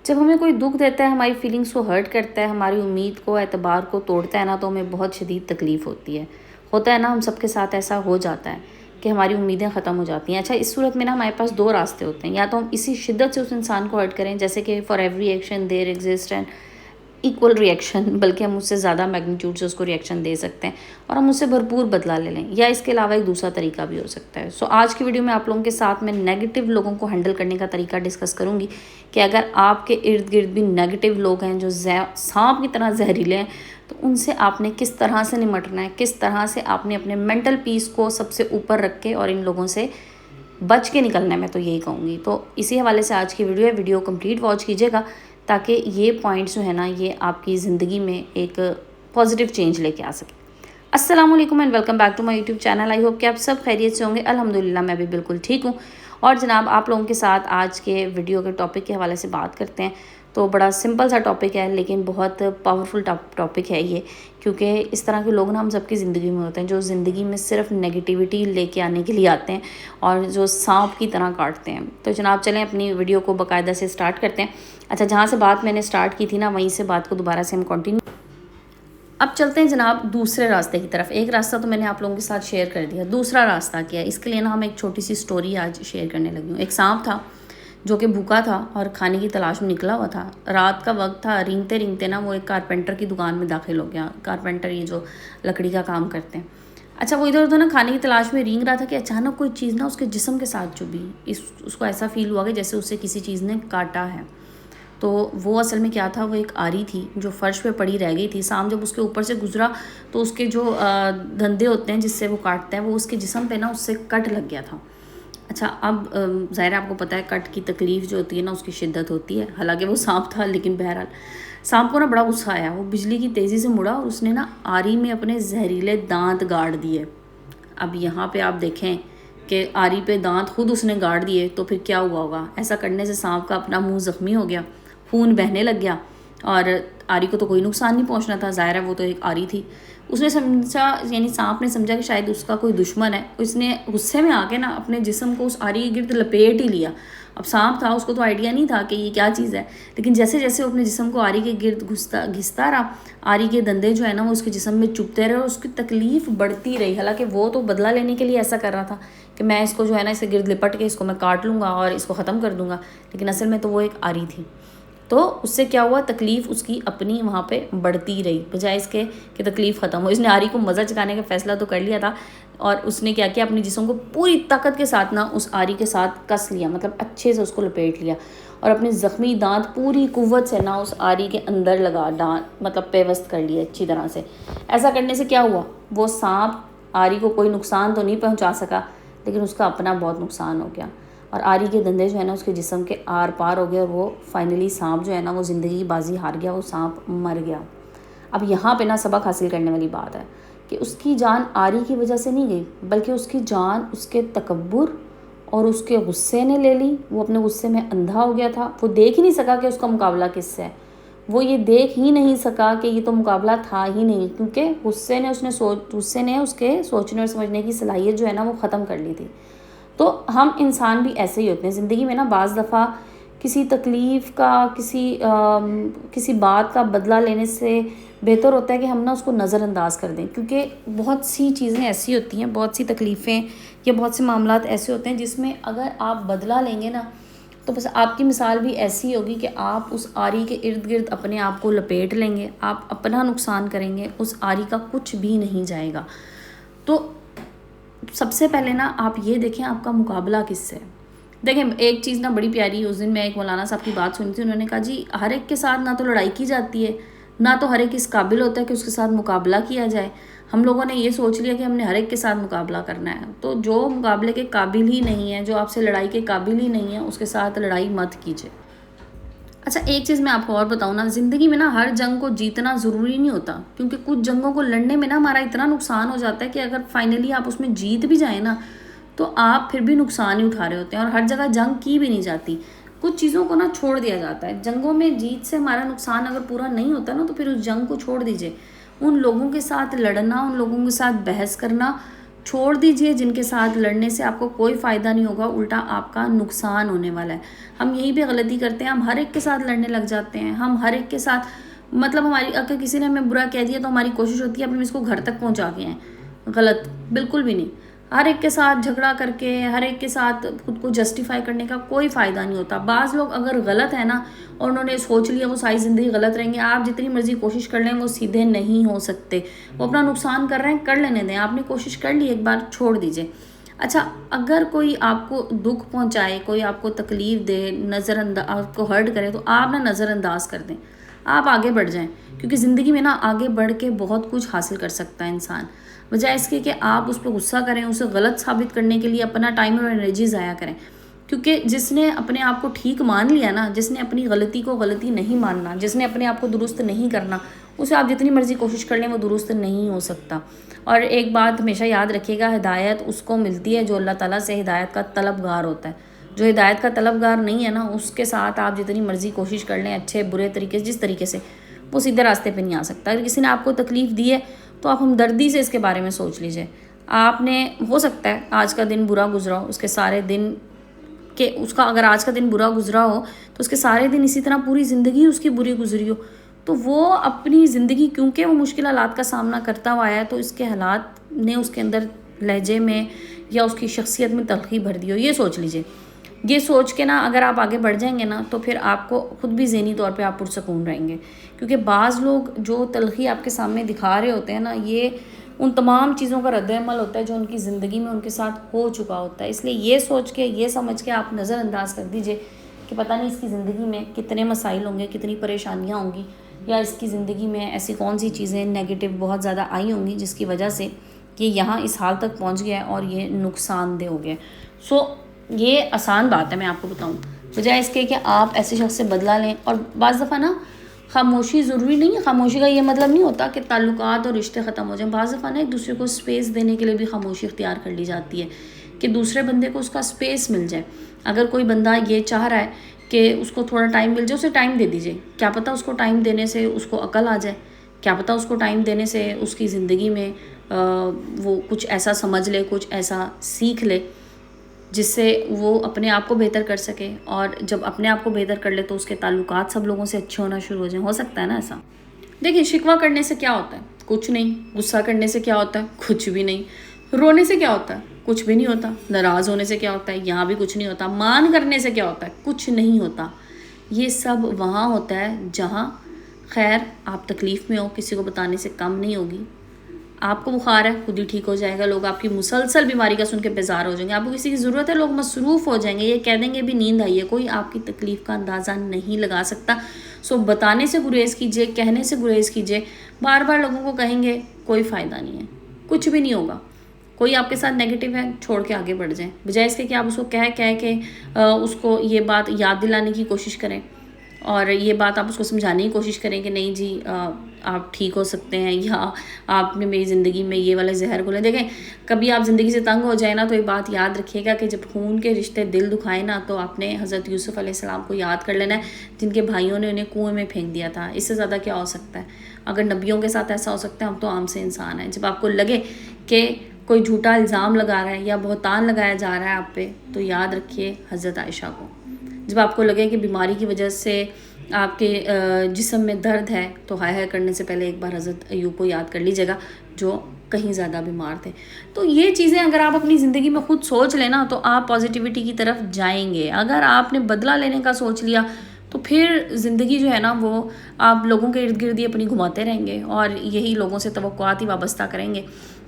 جب ہمیں کوئی دکھ دیتا ہے، ہماری فیلنگس کو ہرٹ کرتا ہے، ہماری امید کو، اعتبار کو توڑتا ہے نا، تو ہمیں بہت شدید تکلیف ہوتی ہے۔ ہوتا ہے نا، ہم سب کے ساتھ ایسا ہو جاتا ہے کہ ہماری امیدیں ختم ہو جاتی ہیں۔ اچھا، اس صورت میں نا ہمارے پاس دو راستے ہوتے ہیں، یا تو ہم اسی شدت سے اس انسان کو ہرٹ کریں، جیسے کہ for every action there exist and equal reaction, بلکہ ہم اس سے زیادہ میگنیٹیوڈ سے اس کو ریئیکشن دے سکتے ہیں اور ہم اس سے بھرپور بدلا لے لیں، یا اس کے علاوہ ایک دوسرا طریقہ بھی ہو سکتا ہے۔ آج کی ویڈیو میں آپ لوگوں کے ساتھ میں نیگیٹو لوگوں کو ہینڈل کرنے کا طریقہ ڈسکس کروں گی کہ اگر آپ کے ارد گرد بھی نیگیٹو لوگ ہیں جو سانپ کی طرح زہریلے ہیں، تو ان سے آپ نے کس طرح سے نمٹنا ہے، کس طرح سے آپ نے اپنے مینٹل پیس کو سب سے اوپر رکھ کے اور ان لوگوں سے بچ کے نکلنا ہے، میں تو یہی کہوں گی۔ تو اسی حوالے سے آج کی ویڈیو ہے، ویڈیو کمپلیٹ واچ کیجیے گا تاکہ یہ پوائنٹس جو ہے نا، یہ آپ کی زندگی میں ایک پازیٹیو چینج لے کے آ سکے۔ السلام علیکم and welcome back to my YouTube channel. I hope کہ آپ سب خیریت سے ہوں گے۔ الحمدللہ میں بھی بالکل ٹھیک ہوں۔ اور جناب، آپ لوگوں کے ساتھ آج کے ویڈیو کے ٹاپک کے حوالے سے بات کرتے ہیں۔ تو بڑا سمپل سا ٹاپک ہے، لیکن بہت پاورفل ٹاپک ہے یہ، کیونکہ اس طرح کے لوگ نا ہم سب کی زندگی میں ہوتے ہیں، جو زندگی میں صرف نگیٹیوٹی لے کے آنے کے لیے آتے ہیں اور جو سانپ کی طرح کاٹتے ہیں۔ تو جناب چلیں اپنی ویڈیو کو باقاعدہ سے سٹارٹ کرتے ہیں۔ اچھا، جہاں سے بات میں نے سٹارٹ کی تھی نا، وہیں سے بات کو دوبارہ سے ہم کنٹینیو۔ اب چلتے ہیں جناب دوسرے راستے کی طرف۔ ایک راستہ تو میں نے آپ لوگوں کے ساتھ شیئر کر دیا، دوسرا راستہ کیا ہے، اس کے لیے نا ہم ایک چھوٹی سی سٹوری آج شیئر کرنے لگی ہوں۔ ایک سانپ تھا جو کہ بھوکا تھا اور کھانے کی تلاش میں نکلا ہوا تھا۔ رات کا وقت تھا، رینگتے رینگتے نا وہ ایک کارپینٹر کی دکان میں داخل ہو گیا۔ کارپینٹر یہ جو لکڑی کا کام کرتے ہیں۔ اچھا، وہ ادھر ادھر نا کھانے کی تلاش میں رینگ رہا تھا کہ اچانک کوئی چیز نا اس کے جسم کے ساتھ چبھی۔ اس کو ایسا فیل ہوا کہ جیسے اسے کسی چیز نے کاٹا ہے۔ تو وہ اصل میں کیا تھا، وہ ایک آری تھی جو فرش پہ پڑی رہ گئی تھی۔ سانپ جب اس کے اوپر سے گزرا تو اس کے جو دندے ہوتے ہیں جس سے وہ کاٹتا ہے، وہ اس کے جسم پہ نا اس سے کٹ لگ گیا تھا۔ اچھا، اب ظاہر آپ کو پتہ ہے کٹ کی تکلیف جو ہوتی ہے نا، اس کی شدت ہوتی ہے۔ حالانکہ وہ سانپ تھا، لیکن بہرحال سانپ کو نا بڑا غصہ آیا۔ وہ بجلی کی تیزی سے مڑا اور اس نے نا آری میں اپنے زہریلے دانت گاڑ دیے۔ اب یہاں پہ آپ دیکھیں کہ آری پہ دانت خود اس نے گاڑ دیے تو پھر کیا ہوا ہوگا۔ ایسا کرنے سے سانپ کا اپنا منہ زخمی ہو گیا، خون بہنے لگ گیا، اور آری کو تو کوئی نقصان نہیں پہنچنا تھا، ظاہر ہے وہ تو ایک آری تھی۔ اس نے سمجھا، یعنی سانپ نے سمجھا کہ شاید اس کا کوئی دشمن ہے۔ اس نے غصے میں آ کے نا اپنے جسم کو اس آری کے گرد لپیٹ ہی لیا۔ اب سانپ تھا، اس کو تو آئیڈیا نہیں تھا کہ یہ کیا چیز ہے، لیکن جیسے جیسے وہ اپنے جسم کو آری کے گرد گھستا رہا، آری کے دندے جو ہے نا وہ اس کے جسم میں چبھتے رہے اور اس کی تکلیف بڑھتی رہی۔ حالانکہ وہ تو بدلہ لینے کے لیے ایسا کر رہا تھا کہ میں اس کو جو ہے نا اسے گرد لپٹ کے اس کو میں کاٹ لوں گا اور اس کو ختم کر دوں گا، لیکن اصل میں تو وہ ایک آری تھی۔ تو اس سے کیا ہوا، تکلیف اس کی اپنی وہاں پہ بڑھتی رہی بجائے اس کے کہ تکلیف ختم ہو۔ اس نے آری کو مزہ چکانے کا فیصلہ تو کر لیا تھا، اور اس نے کیا کیا، اپنی جسم کو پوری طاقت کے ساتھ نا اس آری کے ساتھ کس لیا، مطلب اچھے سے اس کو لپیٹ لیا، اور اپنے زخمی دانت پوری قوت سے نا اس آری کے اندر لگا مطلب پیوست کر لیے اچھی طرح سے۔ ایسا کرنے سے کیا ہوا، وہ سانپ آری کو کوئی نقصان تو نہیں پہنچا سکا، لیکن اس کا اپنا بہت نقصان ہو گیا، اور آری کے دندے جو ہے نا اس کے جسم کے آر پار ہو گئے، اور وہ فائنلی سانپ جو ہے نا وہ زندگی کی بازی ہار گیا، وہ سانپ مر گیا۔ اب یہاں پہ نا سبق حاصل کرنے والی بات ہے کہ اس کی جان آری کی وجہ سے نہیں گئی، بلکہ اس کی جان اس کے تکبر اور اس کے غصے نے لے لی۔ وہ اپنے غصے میں اندھا ہو گیا تھا، وہ دیکھ ہی نہیں سکا کہ اس کا مقابلہ کس سے ہے۔ وہ یہ دیکھ ہی نہیں سکا کہ یہ تو مقابلہ تھا ہی نہیں، کیونکہ غصے نے اس کے سوچنے اور سمجھنے کی صلاحیت جو ہے نا وہ ختم کر لی تھی۔ تو ہم انسان بھی ایسے ہی ہوتے ہیں زندگی میں نا، بعض دفعہ کسی تکلیف کا، کسی بات کا بدلہ لینے سے بہتر ہوتا ہے کہ ہم نا اس کو نظر انداز کر دیں، کیونکہ بہت سی چیزیں ایسی ہوتی ہیں، بہت سی تکلیفیں یا بہت سے معاملات ایسے ہوتے ہیں جس میں اگر آپ بدلہ لیں گے نا، تو بس آپ کی مثال بھی ایسی ہوگی کہ آپ اس آری کے ارد گرد اپنے آپ کو لپیٹ لیں گے، آپ اپنا نقصان کریں گے، اس آری کا کچھ بھی نہیں جائے گا۔ تو سب سے پہلے نا آپ یہ دیکھیں آپ کا مقابلہ کس سے ہے۔ دیکھیں ایک چیز نا بڑی پیاری، اس دن میں ایک مولانا صاحب کی بات سنی تھی، انہوں نے کہا جی ہر ایک کے ساتھ نہ تو لڑائی کی جاتی ہے، نہ تو ہر ایک اس قابل ہوتا ہے کہ اس کے ساتھ مقابلہ کیا جائے۔ ہم لوگوں نے یہ سوچ لیا کہ ہم نے ہر ایک کے ساتھ مقابلہ کرنا ہے، تو جو مقابلے کے قابل ہی نہیں ہے، جو آپ سے لڑائی کے قابل ہی نہیں ہے، اس کے ساتھ لڑائی مت کیجیے۔ اچھا، ایک چیز میں آپ کو اور بتاؤں نا، زندگی میں نا ہر جنگ کو جیتنا ضروری نہیں ہوتا، کیونکہ کچھ جنگوں کو لڑنے میں نا ہمارا اتنا نقصان ہو جاتا ہے کہ اگر فائنلی آپ اس میں جیت بھی جائیں نا، تو آپ پھر بھی نقصان ہی اٹھا رہے ہوتے ہیں، اور ہر جگہ جنگ کی بھی نہیں جاتی۔ کچھ چیزوں کو نا چھوڑ دیا جاتا ہے۔ جنگوں میں جیت سے ہمارا نقصان اگر پورا نہیں ہوتا نا، تو پھر اس جنگ کو چھوڑ دیجیے۔ ان لوگوں کے ساتھ لڑنا، ان لوگوں کے ساتھ بحث کرنا چھوڑ دیجئے، جن کے ساتھ لڑنے سے آپ کو کوئی فائدہ نہیں ہوگا، الٹا آپ کا نقصان ہونے والا ہے۔ ہم یہی بھی غلطی کرتے ہیں، ہم ہر ایک کے ساتھ لڑنے لگ جاتے ہیں، ہم ہر ایک کے ساتھ مطلب ہماری اگر کسی نے ہمیں برا کہہ دیا تو ہماری کوشش ہوتی ہے اپنے اس کو گھر تک پہنچا کے ہیں۔ غلط بالکل بھی نہیں۔ ہر ایک کے ساتھ جھگڑا کر کے، ہر ایک کے ساتھ خود کو جسٹیفائی کرنے کا کوئی فائدہ نہیں ہوتا۔ بعض لوگ اگر غلط ہے نا اور انہوں نے سوچ لیا وہ ساری زندگی غلط رہیں گے، آپ جتنی مرضی کوشش کر لیں وہ سیدھے نہیں ہو سکتے۔ وہ اپنا نقصان کر رہے ہیں، کر لینے دیں، آپ نے کوشش کر لی، ایک بار چھوڑ دیجئے۔ اچھا، اگر کوئی آپ کو دکھ پہنچائے، کوئی آپ کو تکلیف دے، آپ کو ہرٹ کرے، تو آپ نہ نظر انداز کر دیں، آپ آگے بڑھ جائیں، کیونکہ زندگی میں نا آگے بڑھ کے بہت کچھ حاصل کر سکتا ہے انسان، بجائے اس کے کہ آپ اس پہ غصہ کریں، اسے غلط ثابت کرنے کے لیے اپنا ٹائم اور انرجی ضائع کریں۔ کیونکہ جس نے اپنے آپ کو ٹھیک مان لیا نا، جس نے اپنی غلطی کو غلطی نہیں ماننا، جس نے اپنے آپ کو درست نہیں کرنا، اسے آپ جتنی مرضی کوشش کر لیں وہ درست نہیں ہو سکتا۔ اور ایک بات ہمیشہ یاد رکھیے گا، ہدایت اس کو ملتی ہے جو اللہ تعالیٰ سے ہدایت کا طلبگار ہوتا ہے۔ جو ہدایت کا طلبگار نہیں ہے نا، اس کے ساتھ آپ جتنی مرضی کوشش کر لیں، اچھے برے طریقے سے، جس طریقے سے، وہ سیدھے راستے پہ نہیں آ سکتا۔ اگر کسی نے آپ کو تکلیف دی ہے تو آپ ہمدردی سے اس کے بارے میں سوچ لیجئے۔ آپ نے ہو سکتا ہے آج کا دن برا گزرا ہو، اس کے سارے دن کہ اس کا اگر آج کا دن برا گزرا ہو تو اس کے سارے دن اسی طرح پوری زندگی اس کی بری گزری ہو، تو وہ اپنی زندگی کیونکہ وہ مشکل حالات کا سامنا کرتا ہوا ہے تو اس کے حالات نے اس کے اندر لہجے میں یا اس کی شخصیت میں تلخی بھر دی ہو، یہ سوچ لیجئے۔ یہ سوچ کے نا اگر آپ آگے بڑھ جائیں گے نا تو پھر آپ کو خود بھی ذہنی طور پہ آپ پرسکون رہیں گے، کیونکہ بعض لوگ جو تلخی آپ کے سامنے دکھا رہے ہوتے ہیں نا، یہ ان تمام چیزوں کا رد عمل ہوتا ہے جو ان کی زندگی میں ان کے ساتھ ہو چکا ہوتا ہے۔ اس لیے یہ سوچ کے، یہ سمجھ کے آپ نظر انداز کر دیجئے کہ پتہ نہیں اس کی زندگی میں کتنے مسائل ہوں گے، کتنی پریشانیاں ہوں گی، یا اس کی زندگی میں ایسی کون سی چیزیں نیگیٹو بہت زیادہ آئی ہوں گی جس کی وجہ سے یہ یہاں اس حال تک پہنچ گیا ہے اور یہ نقصان دہ ہو گیا۔ یہ آسان بات ہے، میں آپ کو بتاؤں، بجائے اس کے کہ آپ ایسے شخص سے بدلہ لیں۔ اور بعض دفعہ نا خاموشی ضروری نہیں ہے، خاموشی کا یہ مطلب نہیں ہوتا کہ تعلقات اور رشتے ختم ہو جائیں۔ بعض دفعہ نا ایک دوسرے کو سپیس دینے کے لیے بھی خاموشی اختیار کر لی جاتی ہے کہ دوسرے بندے کو اس کا سپیس مل جائے۔ اگر کوئی بندہ یہ چاہ رہا ہے کہ اس کو تھوڑا ٹائم مل جائے، اسے ٹائم دے دیجئے، کیا پتہ اس کو ٹائم دینے سے اس کو عقل آ جائے، کیا پتہ اس کو ٹائم دینے سے اس کی زندگی میں وہ کچھ ایسا سمجھ لے، کچھ ایسا سیکھ لے جس سے وہ اپنے آپ کو بہتر کر سکے، اور جب اپنے آپ کو بہتر کر لے تو اس کے تعلقات سب لوگوں سے اچھے ہونا شروع ہو جائیں۔ ہو سکتا ہے نا ایسا؟ دیکھیں، شکوہ کرنے سے کیا ہوتا ہے؟ کچھ نہیں۔ غصہ کرنے سے کیا ہوتا ہے؟ کچھ بھی نہیں۔ رونے سے کیا ہوتا ہے؟ کچھ بھی نہیں ہوتا۔ ناراض ہونے سے کیا ہوتا ہے؟ یہاں بھی کچھ نہیں ہوتا۔ مان کرنے سے کیا ہوتا ہے؟ کچھ نہیں ہوتا۔ یہ سب وہاں ہوتا ہے جہاں خیر آپ تکلیف میں ہو، کسی کو بتانے سے کم نہیں ہوگی۔ آپ کو بخار ہے، خود ہی ٹھیک ہو جائے گا، لوگ آپ کی مسلسل بیماری کا سن کے بیزار ہو جائیں گے، آپ کو کسی کی ضرورت ہے، لوگ مصروف ہو جائیں گے، یہ کہہ دیں گے بھی نیند آئی ہے، کوئی آپ کی تکلیف کا اندازہ نہیں لگا سکتا۔ بتانے سے گریز کیجئے، کہنے سے گریز کیجئے، بار بار لوگوں کو کہیں گے کوئی فائدہ نہیں ہے، کچھ بھی نہیں ہوگا۔ کوئی آپ کے ساتھ نیگیٹو ہے، چھوڑ کے آگے بڑھ جائیں، بجائے اس کے کہ آپ اس کو کہہ کے اس کو یہ بات یاد دلانے کی کوشش کریں، اور یہ بات آپ اس کو سمجھانے کی کوشش کریں کہ نہیں جی آپ ٹھیک ہو سکتے ہیں، یا آپ نے میری زندگی میں یہ والا زہر گھولے۔ دیکھیں، کبھی آپ زندگی سے تنگ ہو جائیں نا تو یہ بات یاد رکھیے گا کہ جب خون کے رشتے دل دکھائے نا تو آپ نے حضرت یوسف علیہ السلام کو یاد کر لینا ہے، جن کے بھائیوں نے انہیں کنویں میں پھینک دیا تھا۔ اس سے زیادہ کیا ہو سکتا ہے؟ اگر نبیوں کے ساتھ ایسا ہو سکتا ہے، ہم تو عام سے انسان ہیں۔ جب آپ کو لگے کہ کوئی جھوٹا الزام لگا رہا ہے یا بہتان لگایا جا رہا ہے آپ پہ، تو یاد رکھیے حضرت عائشہ کو۔ جب آپ کو لگے کہ بیماری کی وجہ سے آپ کے جسم میں درد ہے، تو ہائے ہائے کرنے سے پہلے ایک بار حضرت ایوب کو یاد کر لیجیے گا جو کہیں زیادہ بیمار تھے۔ تو یہ چیزیں اگر آپ اپنی زندگی میں خود سوچ لیں نا تو آپ پازیٹیوٹی کی طرف جائیں گے۔ اگر آپ نے بدلہ لینے کا سوچ لیا تو پھر زندگی جو ہے نا وہ آپ لوگوں کے ارد گرد ہی اپنی گھماتے رہیں گے، اور یہی لوگوں سے توقعات ہی وابستہ کریں گے۔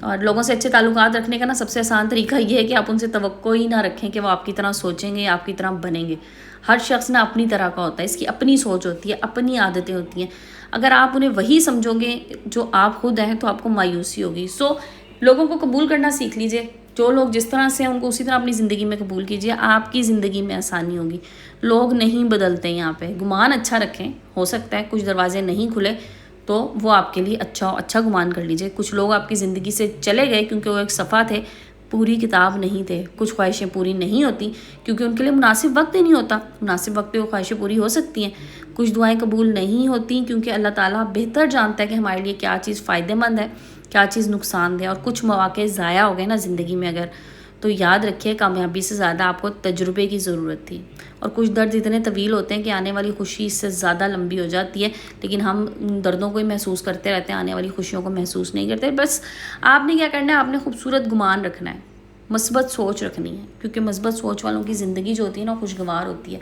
اور لوگوں سے اچھے تعلقات رکھنے کا نا سب سے آسان طریقہ یہ ہے کہ آپ ان سے توقع ہی نہ رکھیں کہ وہ آپ کی طرح سوچیں گے، آپ کی طرح بنیں گے۔ ہر شخص نا اپنی طرح کا ہوتا ہے، اس کی اپنی سوچ ہوتی ہے، اپنی عادتیں ہوتی ہیں۔ اگر آپ انہیں وہی سمجھو گے جو آپ خود ہیں تو آپ کو مایوسی ہوگی۔ لوگوں کو قبول کرنا سیکھ لیجئے، جو لوگ جس طرح سے ہیں ان کو اسی طرح اپنی زندگی میں قبول کیجئے، آپ کی زندگی میں آسانی ہوگی۔ لوگ نہیں بدلتے یہاں پہ، گمان اچھا رکھیں، ہو سکتا ہے کچھ دروازے نہیں کھلے تو وہ آپ کے لیے اچھا گمان کر لیجئے۔ کچھ لوگ آپ کی زندگی سے چلے گئے کیونکہ وہ ایک صفحہ تھے، پوری کتاب نہیں تھے۔ کچھ خواہشیں پوری نہیں ہوتی کیونکہ ان کے لیے مناسب وقت ہی نہیں ہوتا، مناسب وقت پہ وہ خواہشیں پوری ہو سکتی ہیں۔ کچھ دعائیں قبول نہیں ہوتی کیونکہ اللہ تعالیٰ بہتر جانتا ہے کہ ہمارے لیے کیا چیز فائدہ مند ہے، کیا چیز نقصان دہ. اور کچھ مواقع ضائع ہو گئے نا زندگی میں اگر, تو یاد رکھیے کامیابی سے زیادہ آپ کو تجربے کی ضرورت تھی. اور کچھ درد اتنے طویل ہوتے ہیں کہ آنے والی خوشی اس سے زیادہ لمبی ہو جاتی ہے, لیکن ہم دردوں کو ہی محسوس کرتے رہتے ہیں, آنے والی خوشیوں کو محسوس نہیں کرتے. بس آپ نے کیا کرنا ہے, آپ نے خوبصورت گمان رکھنا ہے, مثبت سوچ رکھنی ہے, کیونکہ مثبت سوچ والوں کی زندگی جو ہوتی ہے نا خوشگوار ہوتی ہے.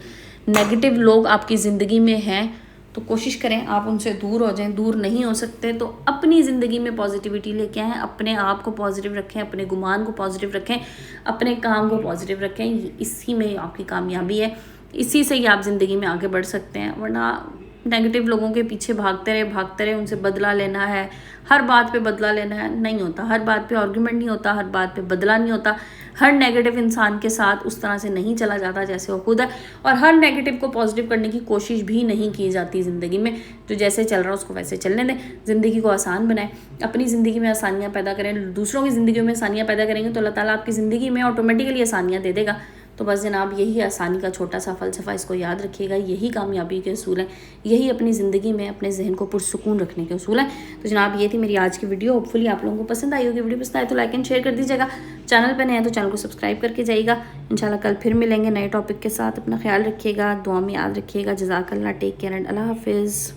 نیگیٹو لوگ آپ کی زندگی میں ہیں تو کوشش کریں آپ ان سے دور ہو جائیں. دور نہیں ہو سکتے تو اپنی زندگی میں پازیٹیوٹی لے کے آئیں, اپنے آپ کو پازیٹیو رکھیں, اپنے گمان کو پازیٹیو رکھیں, اپنے کام کو پازیٹیو رکھیں. اسی میں آپ کی کامیابی ہے, اسی سے ہی آپ زندگی میں آگے بڑھ سکتے ہیں. ورنہ نیگیٹو لوگوں کے پیچھے بھاگتے رہے, ان سے بدلہ لینا ہے, ہر بات پہ بدلہ لینا ہے, نہیں ہوتا. ہر بات پہ آرگیومنٹ نہیں ہوتا, ہر بات پہ بدلہ نہیں ہوتا. ہر نیگیٹو انسان کے ساتھ اس طرح سے نہیں چلا جاتا جیسے وہ خود ہے, اور ہر نیگیٹو کو پازیٹیو کرنے کی کوشش بھی نہیں کی جاتی زندگی میں. جو جیسے چل رہا ہے اس کو ویسے چلنے دیں, زندگی کو آسان بنائیں, اپنی زندگی میں آسانیاں پیدا کریں. دوسروں کی زندگیوں میں آسانیاں پیدا کریں گے تو اللہ تعالیٰ آپ کی زندگی میں آٹومیٹیکلی آسانیاں دے دے گا. تو بس جناب یہی آسانی کا چھوٹا سا فلسفہ, اس کو یاد رکھیے گا. یہی کامیابی کے اصول ہیں, یہی اپنی زندگی میں اپنے ذہن کو پرسکون رکھنے کے اصول ہیں. تو جناب یہ تھی میری آج کی ویڈیو. ہوپ فلی آپ لوگوں کو پسند آئی ہوگی. ویڈیو پسند آئے تو لائک اینڈ شیئر کر دیجیے گا. چینل پہ نئے ہیں تو چینل کو سبسکرائب کر کے جائیے گا. انشاءاللہ کل پھر ملیں گے نئے ٹاپک کے ساتھ. اپنا خیال رکھیے گا, دعا میں یاد رکھیے گا. جزاک اللہ, ٹیک کیئر اینڈ اللہ حافظ.